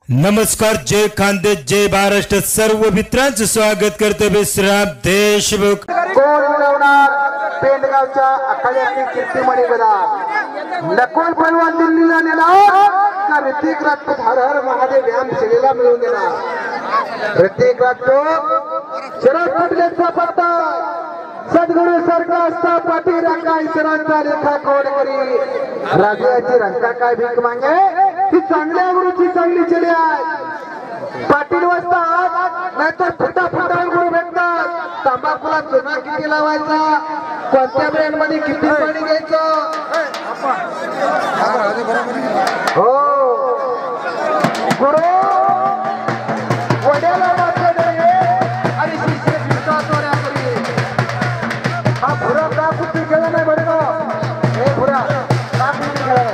नमस्कार, जय खानदेश, जय महाराष्ट्र. सर्व मित्रांचं स्वागत करतो विश्राम देशमुख. कोण मिळवणार पेंडगावच्या आखाड्याची कीर्तिमणी बना नकुल पैलवान दिल्लीला नेणार का ऋतिक राजपूत हर हर महादेव व्यायाम शैलीला मिळवून देणार. ऋतिक राजपूत शरद पटलेचा पत्ता सद्गुरु सारखा असता पाठी राखा इतरांचा लेखा कोण करी. राजाची रंका काय भीक मागे ती चांगल्या गुरुची चांगली चली आहे. पाटील वाजतात नाहीतर फुटा फुटा गुरु भेटतात. तंबाखूला चुना किती लावायचा, कोणत्या ब्रँड मध्ये किती पाणी घ्यायचं. हो गुरु वड्याला आणि शिष्य चोऱ्या करी. हा फुरा का कुठे गेला नाही बरं का. हे फुरा का कुठे गेला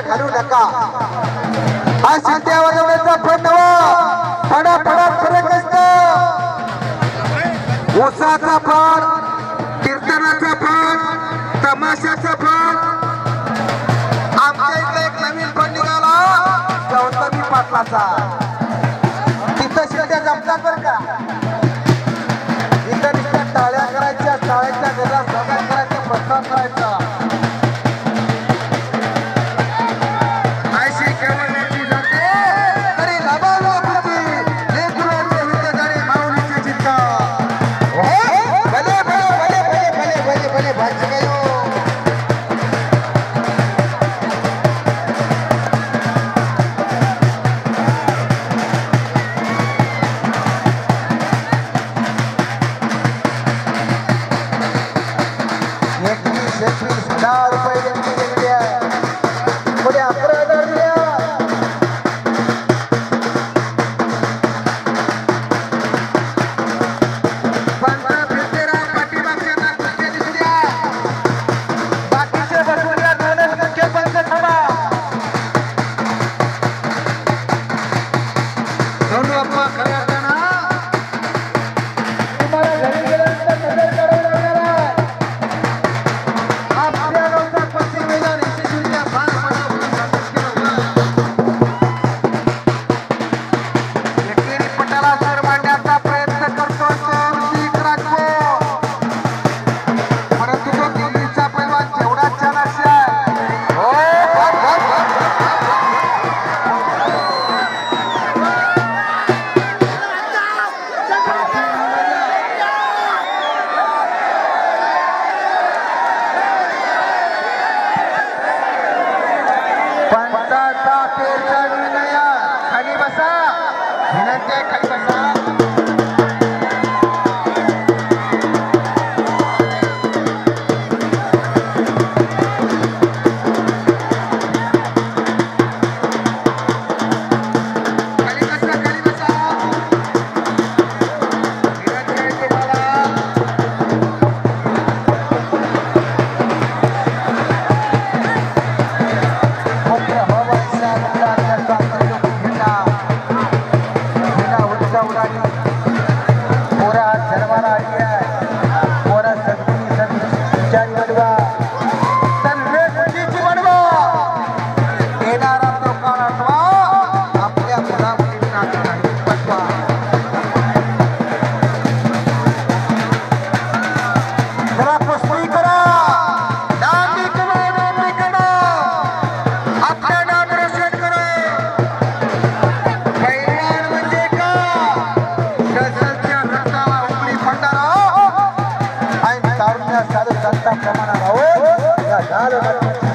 घालू नका. हा शिट्ट्या वाजवण्याचा फडा फरक असतो. ऊसाचा फड, कीर्तनाचा फड, तमाशाचा फड. आमच्या इकडे एक नवीन फड निघाला गौतमी पाटलाचा. तिथं शिट्ट्या जमतात बरं का. इथं नुसत्या टाळ्या करायच्या, टाळ्याच्या घरात स्वागत करायचं, प्रस्ताव करायचा.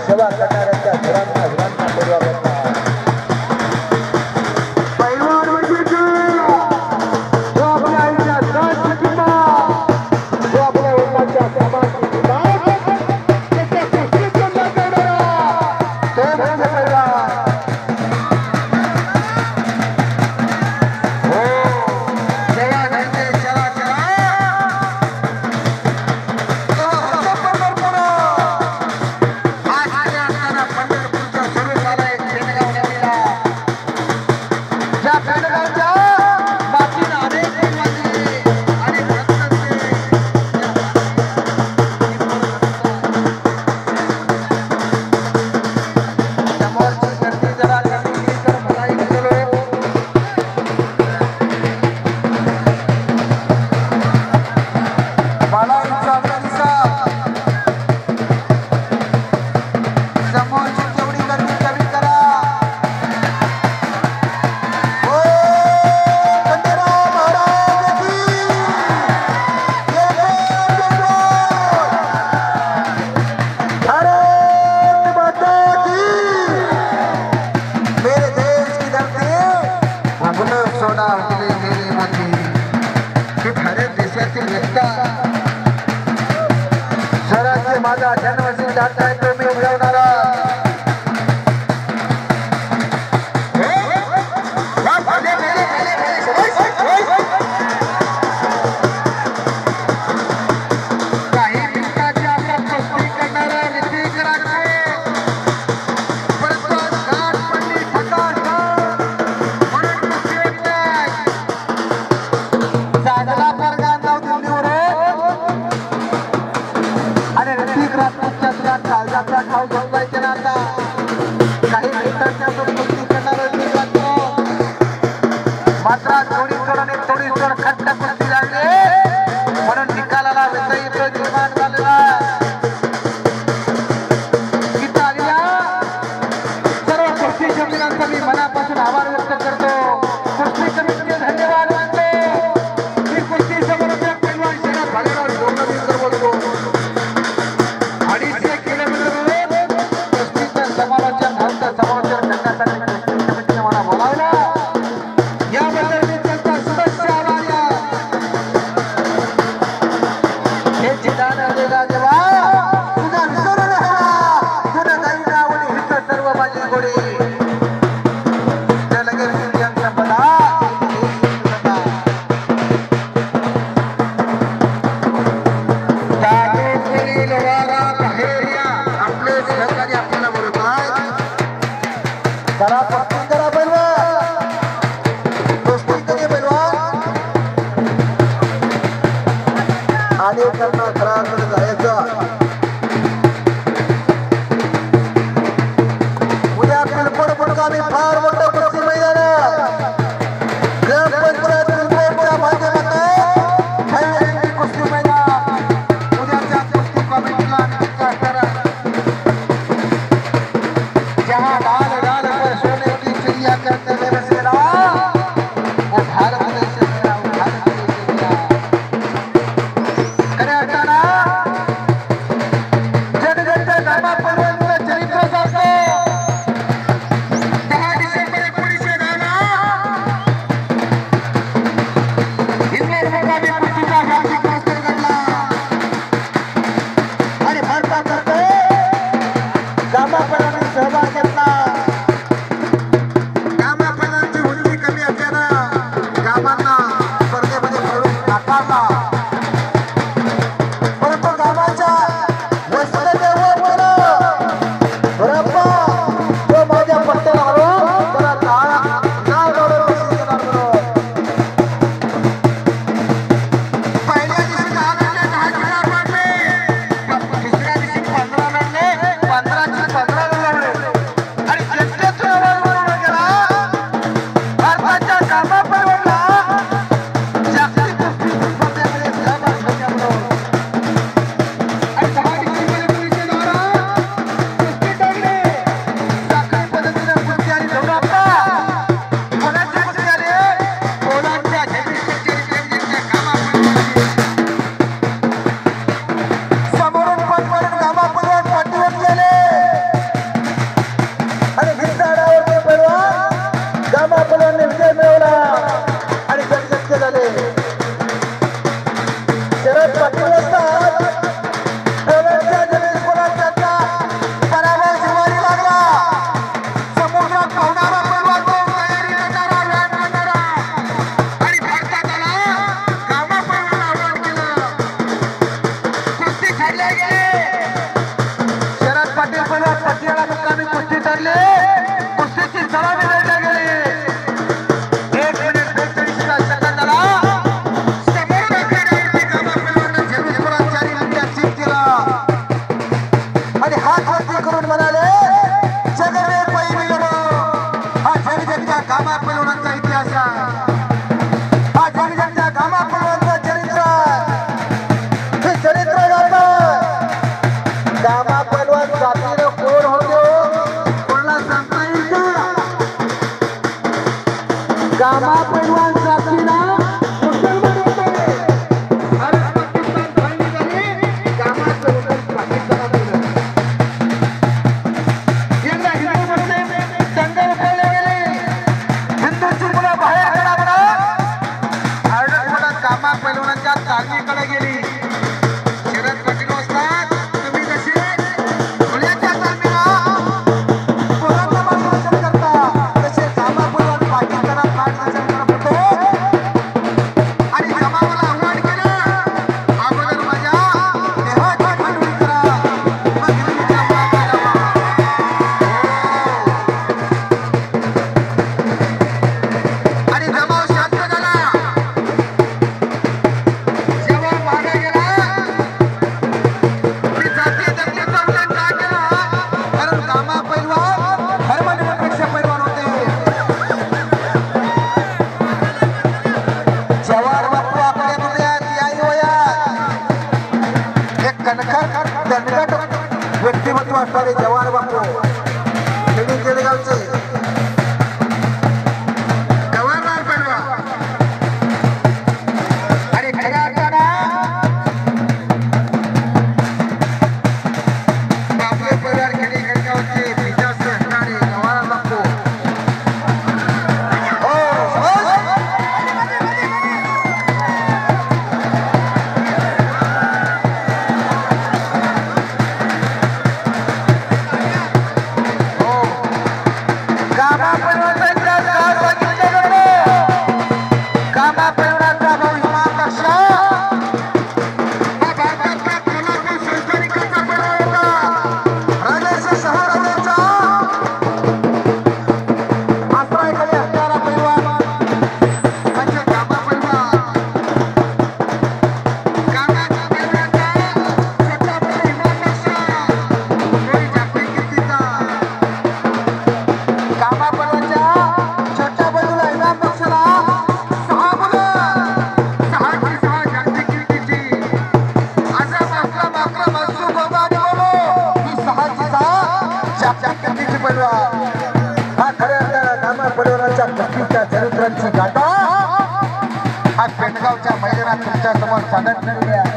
सेवा करणाऱ्यांच्या घरांना माझा जन्मसिद्ध हक्क आहे तो मी मिळवणारा काही मिनिटाची आपण कुस्ती करणारा ऋतिक राठोड परंतु गाठ पडली फटाफट म्हणून कुस्ती होत नाही चांगला परगान लाव दिल्लीवर आणि ऋतिक राठोडच्या तुला काळजाचा ठाव झोपायचे ना आता काही मिनिटांची आपण कुस्ती करणारा ऋतिक राठोड मात्र थोडी जण खट्ट कुस्ती लागली म्हणून निकालाला विजयी निर्माण झालेला सर्व कुस्ती जमिनांचा मी मनापासून आभार व्यक्त करतो कुस्ती कमिटीचे धन्यवाद मानतो ही कुस्ती समोरच्या पैलवान शहरात भालेराव जोगदीकर बोलतो 250 किलोमीटर कुस्तीचं समालोचन भक्त समालोचन करण्यासाठी कुस्ती कमिटीने मला बोलावलं याबद्दल मी त्यांचा सदस्य आभारी आहे हे जिदान आलेला देवा तुझा विसरू नका तुझ्या काही नावली हिचं सर्व माझी गोडी त्या लगेच इंडियनचा पदा आपले सहकारी आपल्याला बोलत आहे करा पक्की करा पैलवान कुस्ती करी पैलवान आणि त्यांना घराकडे जायचं उद्या पिलपड मुक्कामी फार मोठं कुस्ती मैदान ग्रामपंचायत पिलपडच्या माध्यमातून भव्य कुस्ती मैदान उद्याच्या कुस्ती कमिटीला नियुक्त असणारा जहां लाल लाल पर सोने की चिड़िया करते में बसेरा वो भारत देश मेरा वो भारत देश मेरा खरे असताना जनगणच्या गावा पर्वत चरित्र सांगतो 10 कणखर दणकट व्यक्तिमत्व असणारे जवाहर बापू खेडी केडगावचे गव्हर्नर पैलवान आणि खऱ्या अर्थानं बापू परिवार खेडी केडगावचे बिजास असणारे जवाहर बापू चरित्रांची गाथा आज पेंडगावच्या मैदानात तुमच्या समोर सादर केलेली आहे.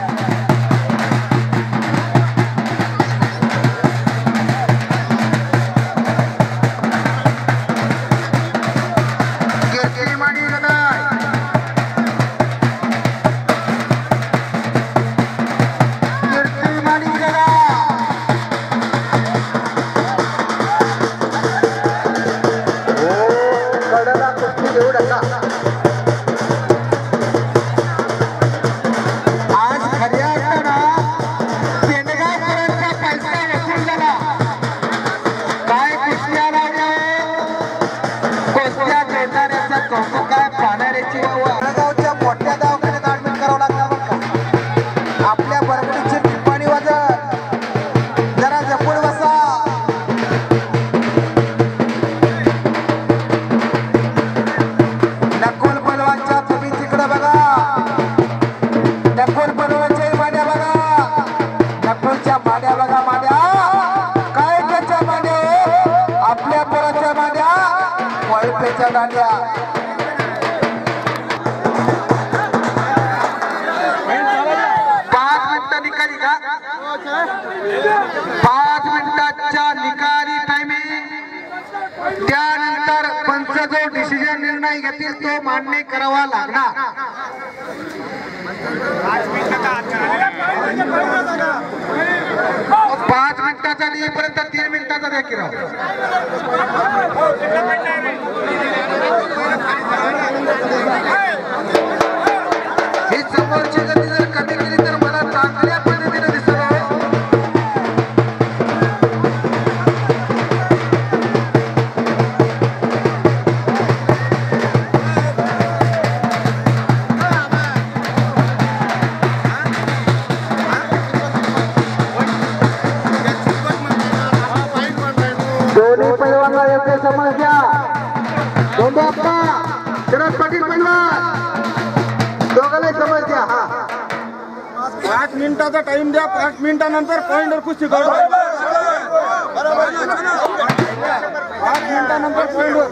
त्यानंतर पंच जो डिसिजन निर्णय घेतील तो मान्य करावा लागणार. 5 मिनिटाचा देईपर्यंत 3 मिनिटाचा द्या किरा. ही समोरची गती जर कमी केली तर मला चांगल्या पद्धतीने दिसत. दोन्ही पैलवानला योग्य समज द्या. दोंडाप्पा शरद पाटील पैलवान दोघांना समज द्या. 5 मिनिटाचा टाइम द्या. 5 मिनिटानंतर पॉइंटवर कुस्ती करू. 5 मिनिटानंतर पॉइंटवर.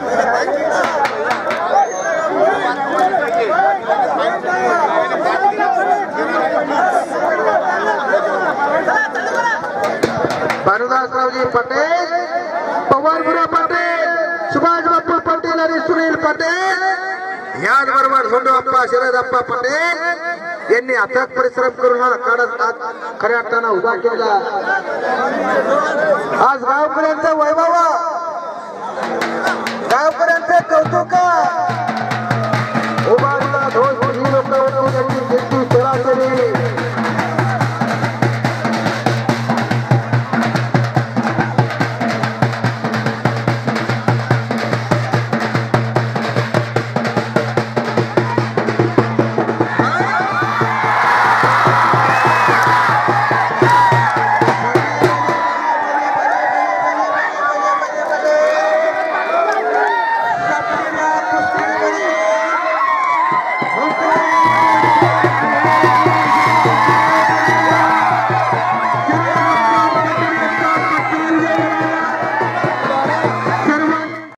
भानुदासरावजी पटेल, पवारगुरा पाटील, सुभाष बापू पाटील आणि सुनील पाटील याचबरोबर झोंडूअप्पा शरदअप्पा पटेल यांनी अथक परिश्रम करून हा आखाडा खऱ्या अर्थानं उभा केला. आज गावकऱ्यांचं वैभव, गावकऱ्यांचं कौतुक उभारला. 2 लोक त्यांची सरासरी